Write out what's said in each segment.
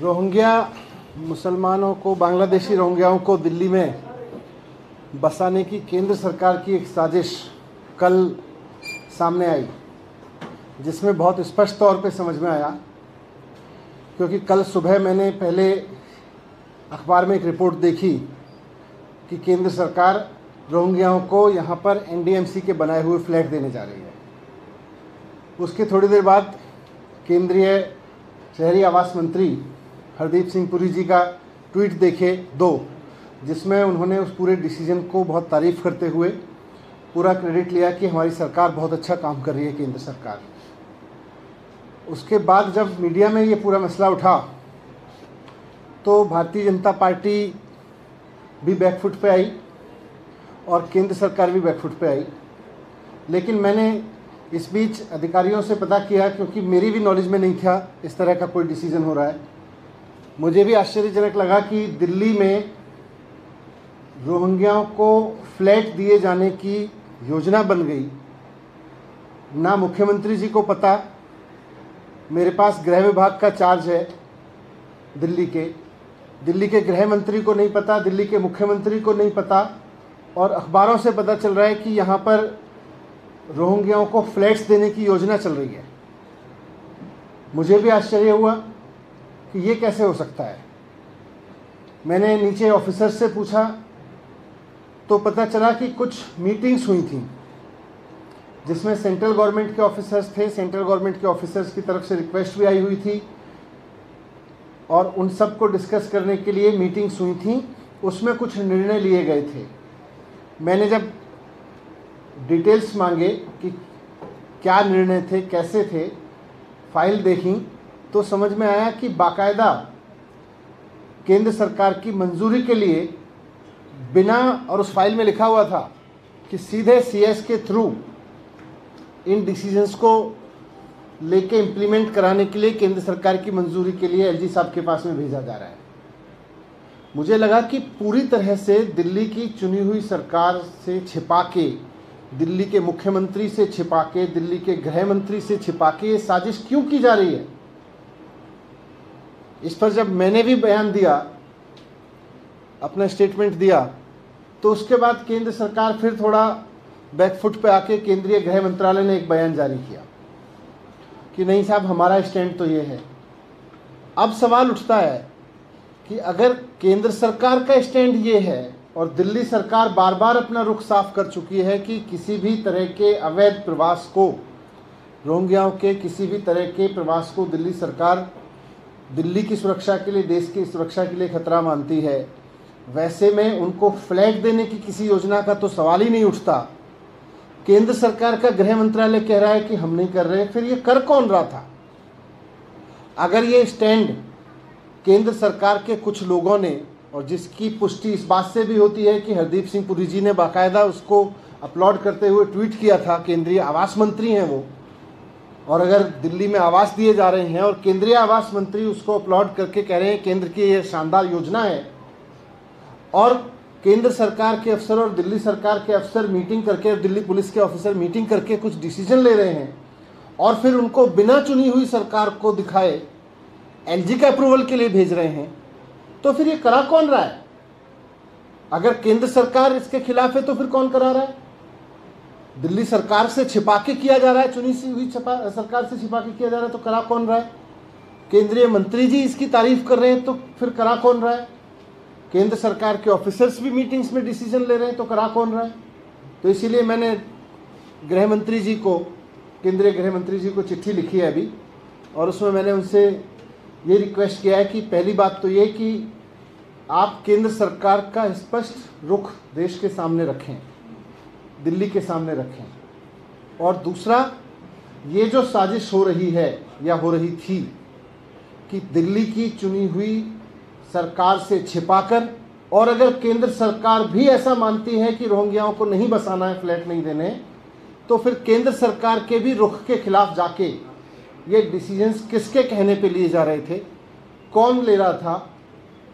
Rohingya मुसलमानों को, बांग्लादेशी रोहिंग्याओं को दिल्ली में बसाने की केंद्र सरकार की एक साजिश कल सामने आई, जिसमें बहुत स्पष्ट तौर पे समझ में आया। क्योंकि कल सुबह मैंने पहले अखबार में एक रिपोर्ट देखी कि केंद्र सरकार रोहिंग्याओं को यहाँ पर एनडीएमसी के बनाए हुए फ्लैट देने जा रही है। उसके थोड़ी देर बाद केंद्रीय शहरी आवास मंत्री हरदीप सिंह पुरी जी का ट्वीट देखे जिसमें उन्होंने उस पूरे डिसीजन को बहुत तारीफ़ करते हुए पूरा क्रेडिट लिया कि हमारी सरकार बहुत अच्छा काम कर रही है, केंद्र सरकार। उसके बाद जब मीडिया में ये पूरा मसला उठा तो भारतीय जनता पार्टी भी बैकफुट पे आई और केंद्र सरकार भी बैकफुट पे आई। लेकिन मैंने इस बीच अधिकारियों से पता किया, क्योंकि मेरी भी नॉलेज में नहीं था इस तरह का कोई डिसीजन हो रहा है। मुझे भी आश्चर्यजनक लगा कि दिल्ली में रोहिंग्याओं को फ्लैट दिए जाने की योजना बन गई। ना मुख्यमंत्री जी को पता, मेरे पास गृह विभाग का चार्ज है दिल्ली के गृह मंत्री को नहीं पता, दिल्ली के मुख्यमंत्री को नहीं पता, और अखबारों से पता चल रहा है कि यहाँ पर रोहिंग्याओं को फ्लैट्स देने की योजना चल रही है। मुझे भी आश्चर्य हुआ कि ये कैसे हो सकता है। मैंने नीचे ऑफिसर से पूछा तो पता चला कि कुछ मीटिंग्स हुई थी जिसमें सेंट्रल गवर्नमेंट के ऑफिसर्स थे। सेंट्रल गवर्नमेंट के ऑफिसर्स की तरफ से रिक्वेस्ट भी आई हुई थी और उन सब को डिस्कस करने के लिए मीटिंग्स हुई थी। उसमें कुछ निर्णय लिए गए थे। मैंने जब डिटेल्स मांगे कि क्या निर्णय थे, कैसे थे, फाइल देखी तो समझ में आया कि बाकायदा केंद्र सरकार की मंजूरी के लिए बिना, और उस फाइल में लिखा हुआ था कि सीधे सीएस के थ्रू इन डिसीजंस को लेके इम्प्लीमेंट कराने के लिए केंद्र सरकार की मंजूरी के लिए एलजी साहब के पास में भेजा जा रहा है। मुझे लगा कि पूरी तरह से दिल्ली की चुनी हुई सरकार से छिपा के, दिल्ली के मुख्यमंत्री से छिपा के, दिल्ली के गृह मंत्री से छिपा के ये साजिश क्यों की जा रही है। इस पर जब मैंने भी बयान दिया, अपना स्टेटमेंट दिया, तो उसके बाद केंद्र सरकार फिर थोड़ा बैकफुट पे आके केंद्रीय गृह मंत्रालय ने एक बयान जारी किया कि नहीं साहब, हमारा स्टैंड तो ये है। अब सवाल उठता है कि अगर केंद्र सरकार का स्टैंड ये है और दिल्ली सरकार बार बार अपना रुख साफ कर चुकी है कि किसी भी तरह के अवैध प्रवास को, रोहिंग्याओं के किसी भी तरह के प्रवास को दिल्ली सरकार दिल्ली की सुरक्षा के लिए, देश की सुरक्षा के लिए खतरा मानती है, वैसे में उनको फ्लैट देने की किसी योजना का तो सवाल ही नहीं उठता। केंद्र सरकार का गृह मंत्रालय कह रहा है कि हम नहीं कर रहे, फिर ये कर कौन रहा था। अगर ये स्टैंड केंद्र सरकार के कुछ लोगों ने, और जिसकी पुष्टि इस बात से भी होती है कि हरदीप सिंह पुरी जी ने बाकायदा उसको अपलोड करते हुए ट्वीट किया था, केंद्रीय आवास मंत्री हैं वो, और अगर दिल्ली में आवास दिए जा रहे हैं और केंद्रीय आवास मंत्री उसको अपलोड करके कह रहे हैं केंद्र की ये शानदार योजना है, और केंद्र सरकार के अफसर और दिल्ली सरकार के अफसर मीटिंग करके, और दिल्ली पुलिस के ऑफिसर मीटिंग करके कुछ डिसीजन ले रहे हैं, और फिर उनको बिना चुनी हुई सरकार को दिखाए एलजी का अप्रूवल के लिए भेज रहे हैं, तो फिर ये करा कौन रहा है। अगर केंद्र सरकार इसके खिलाफ है तो फिर कौन करा रहा है। दिल्ली सरकार से छिपा के किया जा रहा है, चुनी हुई सरकार से छिपा के किया जा रहा है, तो करा कौन रहा है। केंद्रीय मंत्री जी इसकी तारीफ कर रहे हैं, तो फिर करा कौन रहा है। केंद्र सरकार के ऑफिसर्स भी मीटिंग्स में डिसीजन ले रहे हैं, तो करा कौन रहा है। तो इसीलिए मैंने गृह मंत्री जी को, केंद्रीय गृह मंत्री जी को चिट्ठी लिखी है अभी, और उसमें मैंने उनसे ये रिक्वेस्ट किया है कि पहली बात तो ये कि आप केंद्र सरकार का स्पष्ट रुख देश के सामने रखें, दिल्ली के सामने रखें, और दूसरा, ये जो साजिश हो रही है या हो रही थी कि दिल्ली की चुनी हुई सरकार से छिपाकर, और अगर केंद्र सरकार भी ऐसा मानती है कि रोहिंग्याओं को नहीं बसाना है, फ्लैट नहीं देने, तो फिर केंद्र सरकार के भी रुख के खिलाफ जाके ये डिसीजंस किसके कहने पे लिए जा रहे थे, कौन ले रहा था,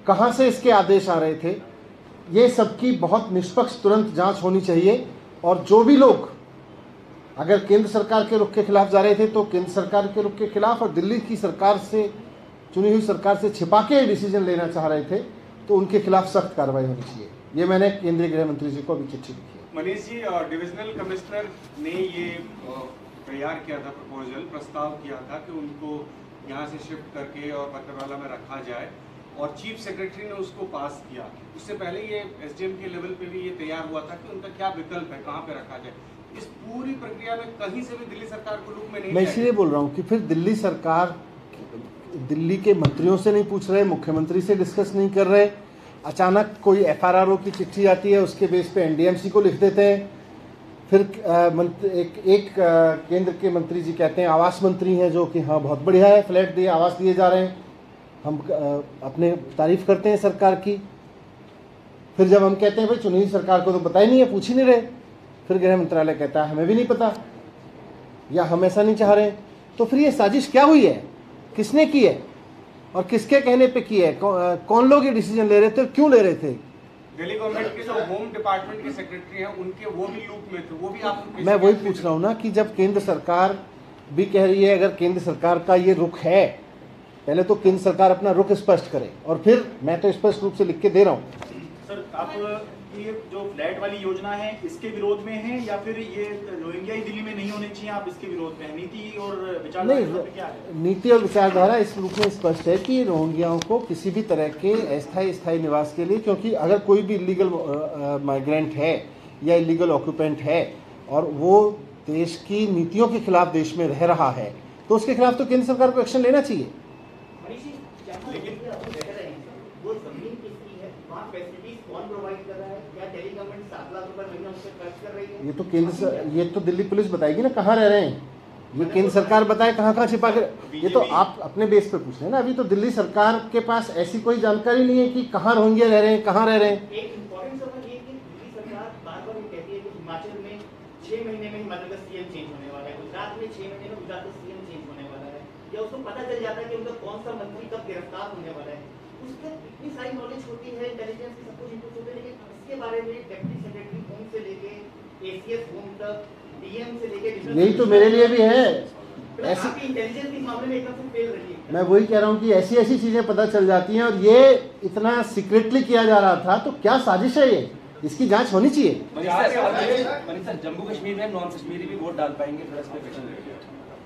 कहाँ से इसके आदेश आ रहे थे, ये सबकी बहुत निष्पक्ष तुरंत जांच होनी चाहिए। और जो भी लोग अगर केंद्र सरकार के रुख के खिलाफ जा रहे थे तो केंद्र सरकार के रुख के खिलाफ, और दिल्ली की सरकार से चुनी हुई सरकार से छिपा के डिसीजन लेना चाह रहे थे, तो उनके खिलाफ सख्त कार्रवाई होनी चाहिए। ये मैंने केंद्रीय गृह मंत्री जी को अभी चिट्ठी लिखी है। मनीष जी, डिविजनल कमिश्नर ने ये तैयार किया था, प्रस्ताव किया था कि उनको यहाँ से शिफ्ट करके और पथरवाला में रखा जाए, और चीफ सेक्रेटरी ने उसको पास किया। उससे पहले ये एसडीएम के लेवल पे भी ये तैयार हुआ था कि उनका क्या विकल्प है, कहाँ पे रखा जाए। इस पूरी प्रक्रिया में कहीं से भी दिल्ली सरकार को लूप में नहीं। मैं इसलिए बोल रहा हूँ कि फिर दिल्ली सरकार दिल्ली के मंत्रियों से नहीं पूछ रहे, मुख्यमंत्री से डिस्कस नहीं कर रहे, अचानक कोई एफआरआरओ की चिट्ठी आती है, उसके बेस पे एनडीएमसी को लिख देते हैं। फिर एक केंद्र के मंत्री जी कहते हैं, आवास मंत्री हैं जो कि हाँ बहुत बढ़िया है, फ्लैट दिए, आवास दिए जा रहे हैं, हम अपने तारीफ करते हैं सरकार की। फिर जब हम कहते हैं भाई चुनी हुई सरकार को तो पता ही नहीं है, पूछ ही नहीं रहे, फिर गृह मंत्रालय कहता है हमें भी नहीं पता या हम ऐसा नहीं चाह रहे। तो फिर ये साजिश क्या हुई है, किसने की है और किसके कहने पे की है, कौन लोग ये डिसीजन ले रहे थे, क्यों ले रहे थे? दिल्ली गवर्नमेंट के जो होम डिपार्टमेंट के सेक्रेटरी हैं उनके वो भी लूप में थे, वो भी आप। मैं वही पूछ रहा हूँ ना कि जब केंद्र सरकार भी कह रही है, अगर केंद्र सरकार का ये रुख है, पहले तो केंद्र सरकार अपना रुख स्पष्ट करे, और फिर मैं तो स्पष्ट रूप से लिख के दे रहा हूँ। सर, आप ये जो फ्लैट वाली योजना है इसके विरोध में है या फिर ये रोहिंग्या ही दिल्ली में नहीं होने चाहिए, आप इसके विरोध में है? नीति और विचारधारा क्या है? नीति और विचारधारा इस रूप में स्पष्ट है कि रोहिंग्याओं को किसी भी तरह के स्थायी निवास के लिए, क्योंकि अगर कोई भी इलीगल माइग्रेंट है या इलीगल ऑक्यूपेंट है और वो देश की नीतियों के खिलाफ देश में रह रहा है, तो उसके खिलाफ तो केंद्र सरकार को एक्शन लेना चाहिए। लेकिन वो जमीन किसकी है, वहाँ फैसिलिटीज कौन प्रोवाइड कर रहा है, क्या दिल्ली गवर्नमेंट 7 लाख रुपए महीना उस पर खर्च कर रही है? ये तो दिल्ली पुलिस बताएगी ना कहाँ रह रहे हैं, ये केंद्र सरकार बताए कहाँ छिपा कर। ये तो आप अपने बेस पे पूछ रहे हैं ना। अभी तो दिल्ली सरकार के पास ऐसी कोई जानकारी नहीं है कि कहाँ रोहिंग्या रह रहे हैं, कहाँ रह रहे हैं। एक इम्पोर्टेंट सवाल ये कि दिल्ली सरकार बार-बार ये कहती है कि हिमाचल में 6 महीने में हिमाचल का सीएम चेंज होने वाला है, गुजरात में 6 महीने में गुजरात का सीएम चेंज होने वाला है, या उसको पता चल जाता है कि उनका कौन सा मंत्री कब गिरफ्तार होने वाला है। उसके इतनी सारी नॉलेज होती है, इंटेलिजेंस की सब कुछ इनपुट होते हैं, लेकिन इसके बारे में डेप्यूटी सेक्रेटरी होम से लेके एसीएस होम तक, डीएम से लेके, यही तो मेरे लिए भी है। ऐसी इंटेलिजेंस के मामले में एकदम से फेल रही है। मैं वही कह रहा हूँ कि ऐसी चीजें पता चल जाती हैं, और ये इतना सीक्रेटली किया जा रहा था, तो क्या साजिश है ये, इसकी जांच होनी चाहिए। जम्मू कश्मीर में नॉन कश्मीरी भी वोट डाल पाएंगे?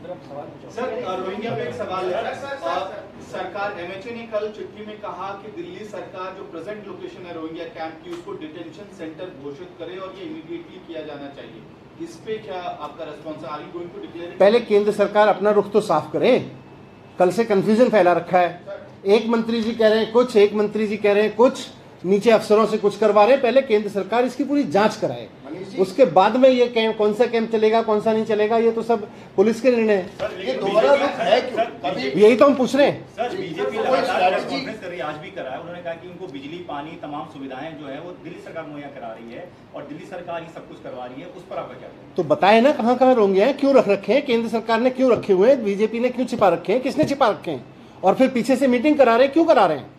सर, रोहिंग्या पे एक सवाल है। सरकार एमएचए ने कल चिट्ठी में कहा कि दिल्ली सरकार जो प्रेजेंट लोकेशन है रोहिंग्या कैंप की, उसको डिटेंशन सेंटर घोषित करे और ये इमीडिएटली किया जाना चाहिए। इस पे क्या आपका रिस्पॉन्स है? Are you going to declare? पहले केंद्र सरकार अपना रुख तो साफ करे, कल से कंफ्यूजन फैला रखा है। एक मंत्री जी कह रहे हैं कुछ, एक मंत्री जी कह रहे हैं कुछ, नीचे अफसरों से कुछ करवा रहे हैं। पहले केंद्र सरकार इसकी पूरी जांच कराए, उसके बाद में ये कैंप, कौन सा कैंप चलेगा कौन सा नहीं चलेगा, ये तो सब पुलिस के निर्णय है। यही तो हम पूछ रहे हैं। सर, बीजेपी कॉन्फ्रेंस कर रही है, आज भी करा है। उन्होंने कहा कि उनको बिजली, पानी, तमाम सुविधाएं जो है वो दिल्ली सरकार मुहैया करा रही है और दिल्ली सरकार ही सब कुछ करवा रही है। उस पर आपका क्या? तो बताए ना कहाँ कहाँ रोहिंग्या हैं, क्यों रख रखे हैं, केंद्र सरकार ने क्यों रखे हुए हैं, बीजेपी ने क्यों छिपा रखे हैं, किसने छिपा रखे हैं, और फिर पीछे से मीटिंग करा रहे हैं, क्यों करा रहे हैं?